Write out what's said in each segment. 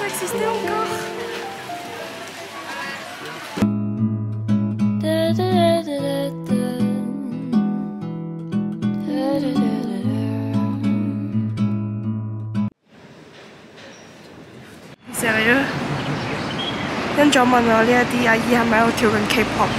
ça existait encore. Sérieux？ 跟咗問我呢一啲阿姨係咪喺度跳緊 K-pop？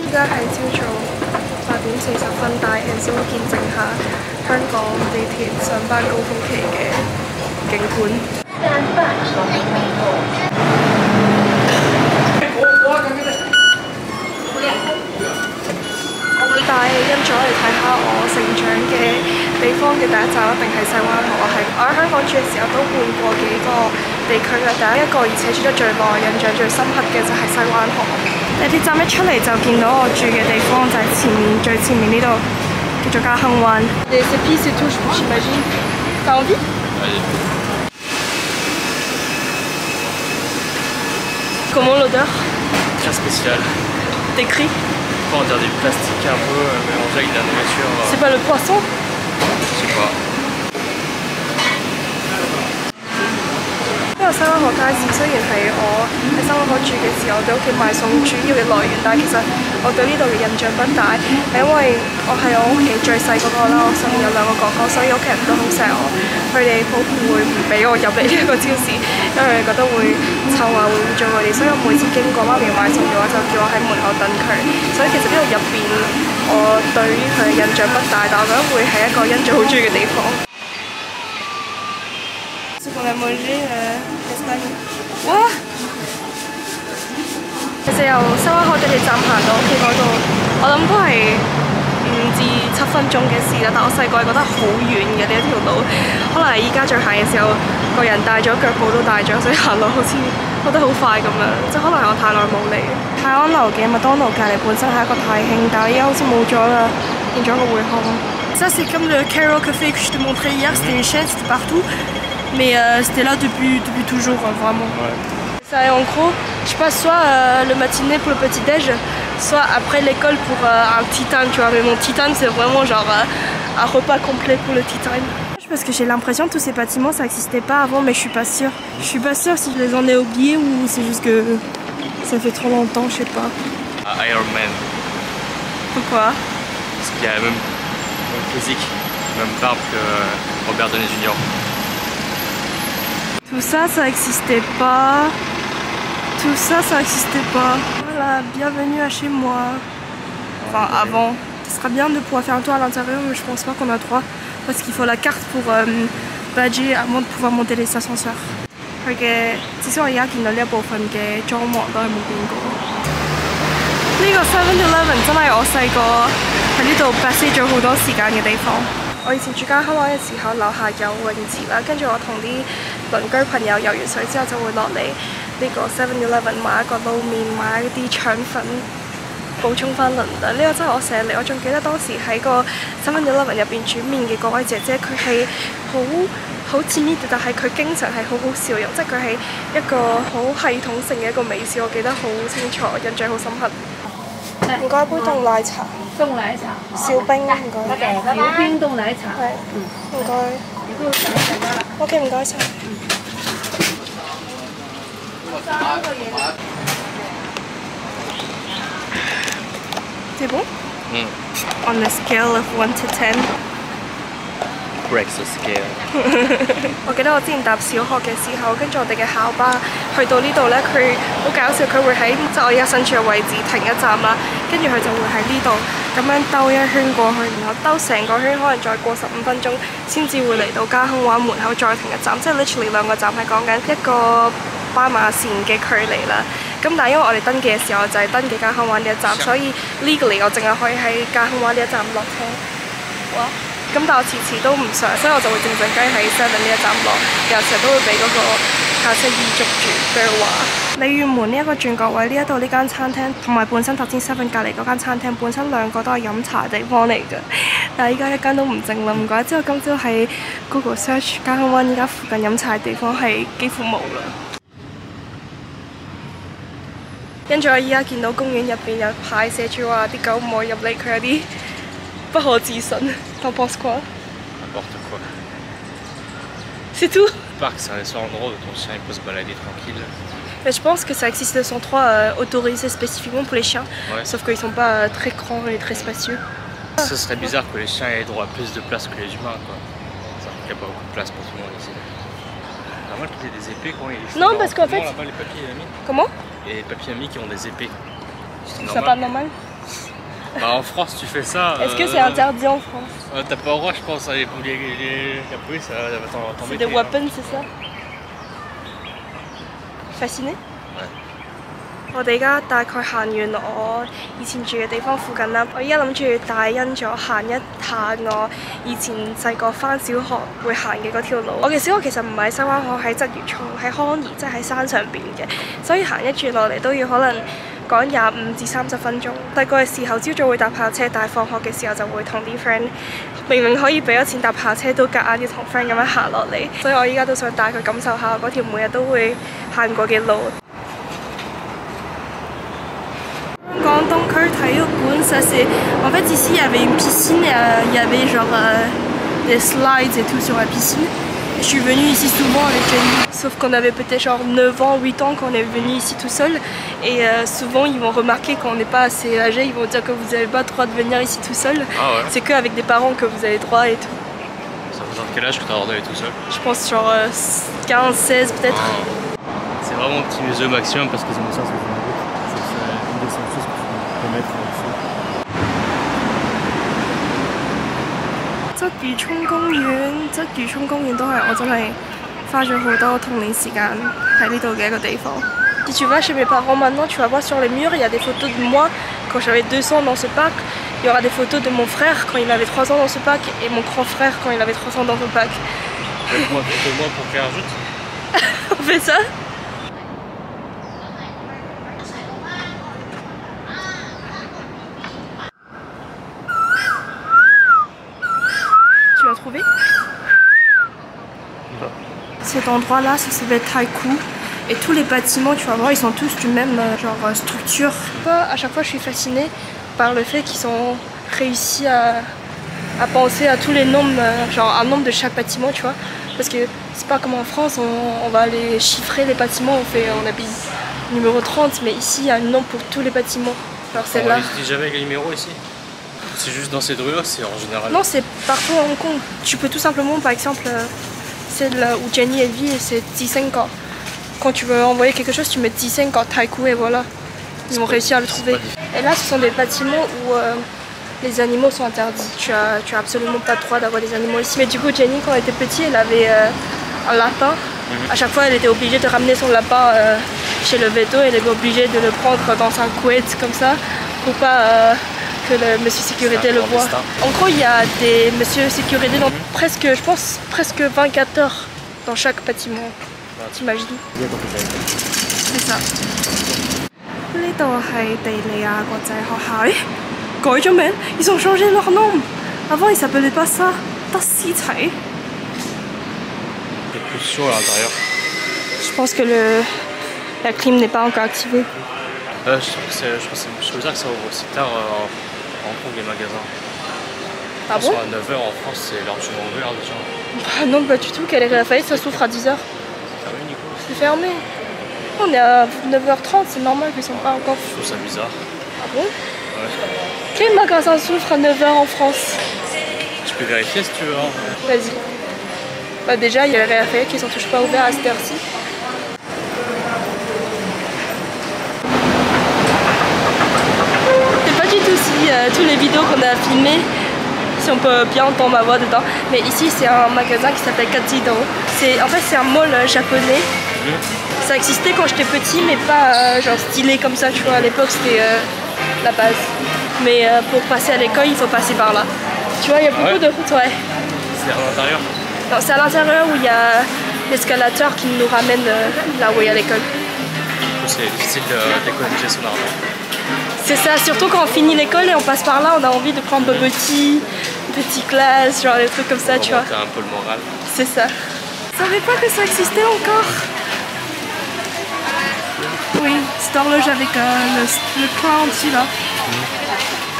依家係朝早8:40，大 N 先會見證下香港地鐵上班高峰期嘅景觀。帶因咗嚟睇下我成長嘅地方嘅第一站一定係西灣河。我喺香港住嘅時候都換過幾個地區嘅，第一個而且住得最耐、印象最深刻嘅就係西灣河。地鐵站一出嚟就見到我住嘅地方就係最前面呢度叫做嘉亨灣。Les épices et tout, j'imagine. T'as envie? Comment l'odeur? Très spécial. Décrit? On dirait du plastique un peu mélangé avec de la nourriture. C'est pas le poisson? Je sais pas. 呢個西灣河街市雖然係我喺西灣河住嘅時候，我哋屋企買餸主要嘅來源，但係其實我對呢度嘅印象不大，係因為我係我屋企最細嗰個啦，我身邊有2個哥哥，所以屋企人都好錫我，佢哋普遍會唔俾我入嚟呢一個超市，因為佢哋覺得會臭啊，會污糟佢哋，所以我每次經過媽咪買餸嘅話，就叫我喺門口等佢。所以其實呢度入邊，我對於佢嘅印象不大，但我覺得會係一個因住好中意嘅地方。On a mangé l'Espagne. What？ 其實由西灣河地鐵站行到屋企嗰度，我諗都係5至7分鐘嘅事啦。但我細個係覺得好遠嘅呢一條路，可能係依家再行嘅時候，個人大咗，腳步都大咗，所以行路好似覺得好快咁樣。即係可能係我太耐冇嚟。泰安樓嘅麥當勞隔離本身係一個泰興，但係依家好似冇咗啦，變咗個匯康。Ça c'est comme le Cairo Café que je te montrais hier, c'était une chaîne, c'était partout. Mais c'était là depuis toujours, vraiment. Ouais. En gros, je passe soit le matinée pour le petit-déj, soit après l'école pour un tea time, tu vois. Mais mon tea time, c'est vraiment genre un repas complet pour le tea time. Parce que j'ai l'impression que tous ces bâtiments, ça n'existait pas avant, mais je suis pas sûre. Je suis pas sûre si je les en ai oubliés ou c'est juste que ça fait trop longtemps, je sais pas. Iron Man. Pourquoi? Parce qu'il y a la même physique, même barbe que Robert Downey Jr. Tout ça, ça n'existait pas. Tout ça, ça n'existait pas. Voilà, bienvenue à chez moi. Enfin, avant. Ce sera bien de pouvoir faire un tour à l'intérieur, mais je pense pas qu'on a droit. Parce qu'il faut la carte pour badger avant de pouvoir monter les ascenseurs. 佢嘅至少我而家見到呢一部分嘅裝潢都係冇變過。呢個 7-Eleven 真係我細個喺呢度 pass 咗好多時間嘅地方。我以前住嘉亨灣嘅時候，樓下有泳池啦，跟住我同啲鄰居朋友游完水之後就會落嚟呢個 7-Eleven 買一個撈麵，買一啲腸粉，補充翻能量。呢個真係我成日嚟，我仲記得當時喺個 7-Eleven 入邊煮麵嘅嗰位姐姐，佢係好似呢，但係佢經常係好好笑容，即係佢係一個好系統性嘅一個微笑，我記得好清楚，印象好深刻。唔該，杯凍奶茶。凍奶茶。少冰，唔該。少冰凍奶茶。係。唔該。OK， 唔該晒。C'est bon? On a scale of 1 to 10. Breaks the scale. 我記得我之前搭小學嘅時候，跟住我哋嘅校巴去到呢度呢，佢好搞笑，佢會喺即係我而家身處嘅位置停一站啦，跟住佢就會喺呢度咁樣兜一圈過去，然後兜成個圈，可能再過15分鐘先至會嚟到嘉亨灣門口再停一站，即係 literally 2個站係講緊一個斑馬線嘅距離啦。咁但係因為我哋登記嘅時候就係登記嘉亨灣呢一站，所以 legally 我淨係可以喺嘉亨灣呢一站落車。哇！咁但我遲遲都唔上，所以我就會靜靜雞喺 7 呢一站落，有時候都會俾嗰個校車衣捉住，俾佢話。鯉魚門呢一個轉角位呢一度呢間餐廳，同埋本身頭先7隔離嗰間餐廳，本身2個都係飲茶地方嚟嘅，但係依家一間都唔剩啦，唔怪之我今朝喺 Google search 嘉亨灣依家附近飲茶地方係幾乎冇啦。跟住我依家見到公園入邊有牌寫住話啲狗唔可以入嚟，佢有啲 pas Hutchison. T'en penses quoi? N'importe quoi. C'est tout? Le parc, c'est un seul endroit où ton chien il peut se balader tranquille. Mais je pense que ça existe 203 autorisés spécifiquement pour les chiens, Ouais. Sauf qu'ils sont pas très grands et très spacieux. Ce serait bizarre que les chiens aient droit à plus de place que les humains, quoi. Il n'y a pas beaucoup de place pour tout le monde ici. C'est normal qu'il y ait des épées quand ils... Non, parce qu'en fait... Là-bas, les papis et amis. Comment? Et les papis amis qui ont des épées. C'est Ça pas normal? Bah, en France, tu fais ça... Est-ce que c'est interdit en France? T'as pas le droit, je pense, la police, ça va t'embêter. C'est des weapons, c'est ça? Fasciné? Ouais. 我哋而家大概行完我以前住嘅地方附近啦，我而家諗住帶恩咗行一下我以前細個返小學會行嘅嗰條路。我嘅小學其實唔係西灣河，喺鰂魚涌，喺康怡，即係喺山上邊嘅，所以行一轉落嚟都要可能講25至30分鐘。細個嘅時候朝早會搭校車，但係放學嘅時候就會同啲 friend 明明可以俾咗錢搭校車，都夾硬要同 friend 咁樣行落嚟。所以我依家都想帶佢感受下嗰條每日都會行過嘅路。 Dans Dunkirk, ça c'est... En fait ici il y avait une piscine, il y avait genre des slides et tout sur la piscine. Et je suis venue ici souvent avec Jenny. Sauf qu'on avait peut-être genre 9 ans, 8 ans quand on est venu ici tout seul. Et souvent ils vont remarquer quand on n'est pas assez âgé, ils vont dire que vous n'avez pas le droit de venir ici tout seul. Ah ouais. C'est qu'avec des parents que vous avez droit et tout. Ça représente quel âge que t'as le droit d'aller tout seul? Je pense genre 15, 16 peut-être. Ah. C'est vraiment optimisé au maximum parce que c'est ça, c'est une des seules choses que tu peux mettre ici. 鰂魚涌公園，鰂魚涌公園都係我真係花咗好多童年時間喺呢度嘅一個地方。Si tu vas chez mes parents maintenant, tu vas voir sur les murs, il y a des photos de moi quand j'avais 2 ans dans ce parc. Il y aura des photos de mon frère quand il avait 3 ans dans ce parc et mon grand frère quand il avait 3 ans dans ce parc. Faites-moi pour faire ajoute. On fait ça? Tu l'as trouvé? Cet endroit-là, ça s'appelle Taikoo. Et tous les bâtiments, tu vas voir, ils sont tous du même genre structure. À chaque fois, je suis fascinée par le fait qu'ils ont réussi à penser à tous les nombres, genre un nombre de chaque bâtiment, tu vois. Parce que c'est pas comme en France, on va les chiffrer les bâtiments, on habille numéro 30, mais ici, il y a un nombre pour tous les bâtiments. Alors celle-là. On n'utilise jamais les numéros ici? C'est juste dans cette rue-là, c'est en général? Non, c'est partout à Hong Kong. Tu peux tout simplement, par exemple, celle où Jenny elle vit, c'est 15 ans. Quand tu veux envoyer quelque chose, tu mets 15 ans Taikoo et voilà. Ils ont réussi à le trouver. Et là, ce sont des bâtiments où les animaux sont interdits. Tu as absolument pas le droit d'avoir des animaux ici. Mais du coup, Jenny, quand elle était petite, elle avait un lapin. À chaque fois, elle était obligée de ramener son lapin chez le veto. Elle était obligée de le prendre dans un couette comme ça pour pas que le monsieur sécurité le voit. En gros, il y a des monsieur sécurité dans presque, je pense, presque 24 heures dans chaque bâtiment. T'imagines? C'est ça. 呢度係地利亞國際學校，改咗名，ils ont changé leur nom. Avant, ils s'appelaient pas ça. 德思齊。Il est plus chaud à l'intérieur. Je pense que la clim n'est pas encore activée. Je veux dire que ça ouvre aussi tard en Hong Kong les magasins. Ah bon? À 9h en France, c'est largement ouvert déjà. Bah non, pas du tout. Galerie Lafayette, ça s'ouvre à 10h. Fermé, Nico? C'est fermé. On est à 9h30, c'est normal qu'ils sont pas encore. Je trouve ça bizarre. Ah bon? Ouais. Quel magasin s'ouvre à 9h en France? Tu peux vérifier si tu veux. Hein. Vas-y. Bah déjà, il y a les Lafayette qui sont toujours pas ouverts à cette heure-ci. Je sais pas du tout si tous les vidéos qu'on a filmées, si on peut bien entendre ma voix dedans. Mais ici, c'est un magasin qui s'appelle Katsido. En fait, c'est un mall japonais. Ça existait quand j'étais petit, mais pas genre stylé comme ça, tu vois. À l'époque, c'était la base. Mais pour passer à l'école, il faut passer par là. Tu vois, il y a beaucoup de routes, ouais. C'est à l'intérieur? Non, c'est à l'intérieur où il y a l'escalateur qui nous ramène là où il y a l'école. C'est difficile d'économiser son argent. C'est ça, surtout quand on finit l'école et on passe par là, on a envie de prendre bubble tea, petit glace, genre des trucs comme ça, tu vois. T'as un peu le moral. C'est ça. Je savais pas que ça existait encore. Oui, cette horloge avec le clown dessus là.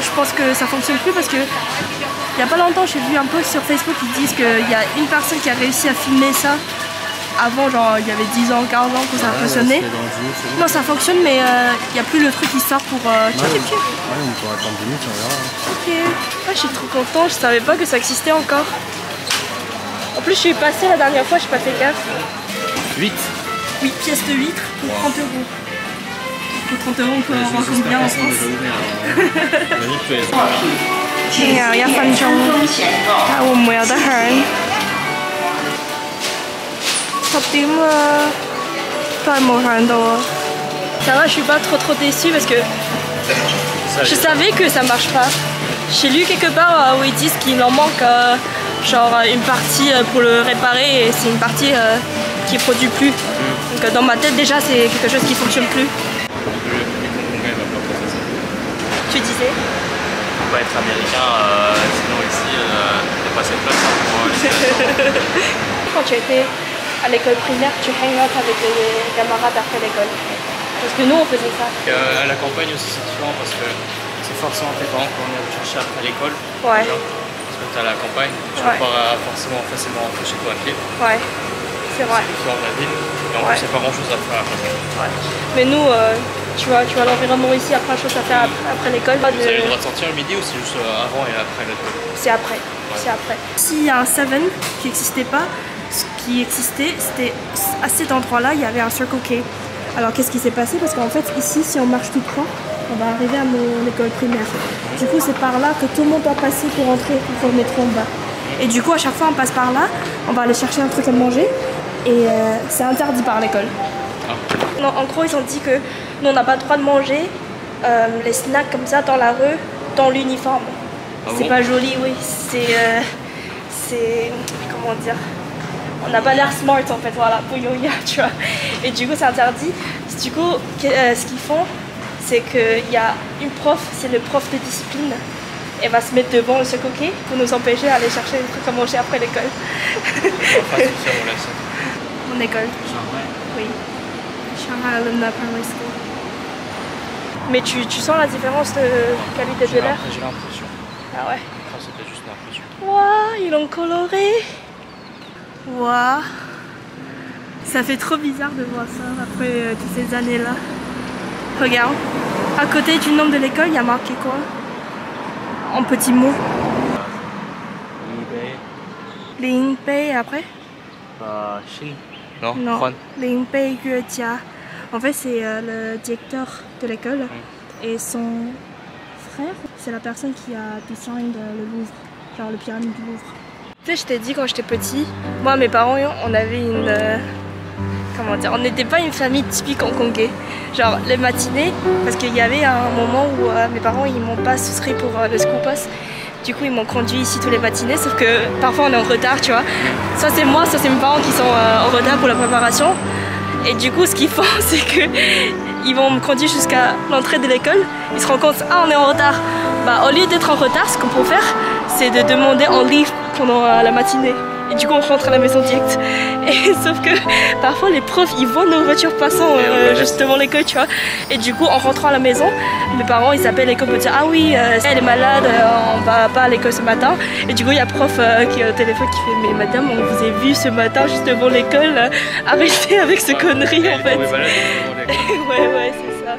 je pense que ça fonctionne plus parce que il y a pas longtemps j'ai vu un post sur Facebook qui disent qu'il y a une personne qui a réussi à filmer ça. Avant, genre, il y avait 10 ans, 15 ans que ça fonctionnait. Non, ça fonctionne, mais il n'y a plus le truc qui sort pour... Ouais, on pourra attendre 10 minutes, on verra. Ok. Ah, je suis trop contente, je savais pas que ça existait encore. En plus, je suis passée la dernière fois, je n'ai pas fait gaffe. 8 pièces de huîtres pour 30 €. Pour 30 €, on peut avoir combien en France? 天啊，1分鐘，睇會唔會有得響？10點啦，都係冇響到啊。Ça va, je suis pas trop déçue parce que je savais que ça marche pas. J'ai lu quelque part où ils disent qu'il en manque genre une partie pour le réparer et c'est une partie qui ne produit plus. Donc dans ma tête déjà c'est quelque chose qui ne fonctionne plus. Tu disais? On va être américain, sinon ici t'as pas cette place pour Quand tu étais à l'école primaire, tu hang out avec les camarades après l'école. Parce que nous on faisait ça. À la campagne aussi c'est différent parce que c'est forcément tes parents qui vont venir te chercher après l'école. Ouais. Parce que t'es à la campagne, tu vas pas forcément facilement rentrer chez toi à pied. Ouais, c'est vrai. C'est l'histoire de la ville et en plus il n'y a pas grand chose à faire après. Ouais. Mais nous, tu vois l'environnement ici, il y a plein de choses à faire après l'école. Vous avez le droit de sortir le midi ou c'est juste avant et après l'école? C'est après, c'est après. S'il y a un 7 qui n'existait pas, ce qui existait, c'était à cet endroit-là, il y avait un Circle K. Alors qu'est-ce qui s'est passé? Parce qu'en fait, ici, si on marche tout droit, on va arriver à mon école primaire. Du coup, c'est par là que tout le monde doit passer pour rentrer pour le métro en bas. Et du coup, à chaque fois, on passe par là, on va aller chercher un truc à manger et c'est interdit par l'école. Non, en gros, ils ont dit que nous, on n'a pas le droit de manger les snacks comme ça dans la rue, dans l'uniforme. C'est pas joli, oui. C'est comment dire? On n'a pas l'air smart en fait, voilà, pour Yoya, tu vois. Et du coup, c'est interdit. Du coup, ce qu'ils font, c'est qu'il y a une prof, c'est le prof de discipline. Elle va se mettre devant le Circle K pour nous empêcher d'aller chercher des trucs à manger après l'école. Mon école? Oui. Shanghai Alumni Primary School. Mais tu sens la différence de qualité de l'air? J'ai l'impression. Ah ouais? C'était juste l'impression. Waouh, ils l'ont coloré. Waouh. Ça fait trop bizarre de voir ça après toutes ces années-là. Regarde, à côté du nom de l'école, il y a marqué quoi? En petits mots. Lin Bei après? Shin. Non, non. Lin Bei Yuejia. En fait, c'est le directeur de l'école et son frère, c'est la personne qui a design le Louvre, genre le pyramide du Louvre. Tu sais, je t'ai dit quand j'étais petit, moi, mes parents, on avait une... comment dire, on n'était pas une famille typique hongkongais. Genre les matinées, parce qu'il y avait un moment où mes parents ils m'ont pas souscrit pour le school bus. Du coup ils m'ont conduit ici tous les matinées, sauf que parfois on est en retard, tu vois. Soit c'est moi, soit c'est mes parents qui sont en retard pour la préparation. Et du coup ce qu'ils font c'est que ils vont me conduire jusqu'à l'entrée de l'école. Ils se rendent compte, ah on est en retard. Bah au lieu d'être en retard, ce qu'on peut faire, c'est de demander en leave pendant la matinée. Et du coup on rentre à la maison direct. Et sauf que parfois les profs ils voient nos voitures passant juste devant l'école, tu vois. Et du coup en rentrant à la maison, mes parents ils appellent l'école pour dire ah oui elle est malade, on va pas à l'école ce matin. Et du coup il y a prof qui est au téléphone qui fait mais madame on vous a vu ce matin juste devant l'école, arrêtez avec ce connerie en fait. Ouais c'est ça.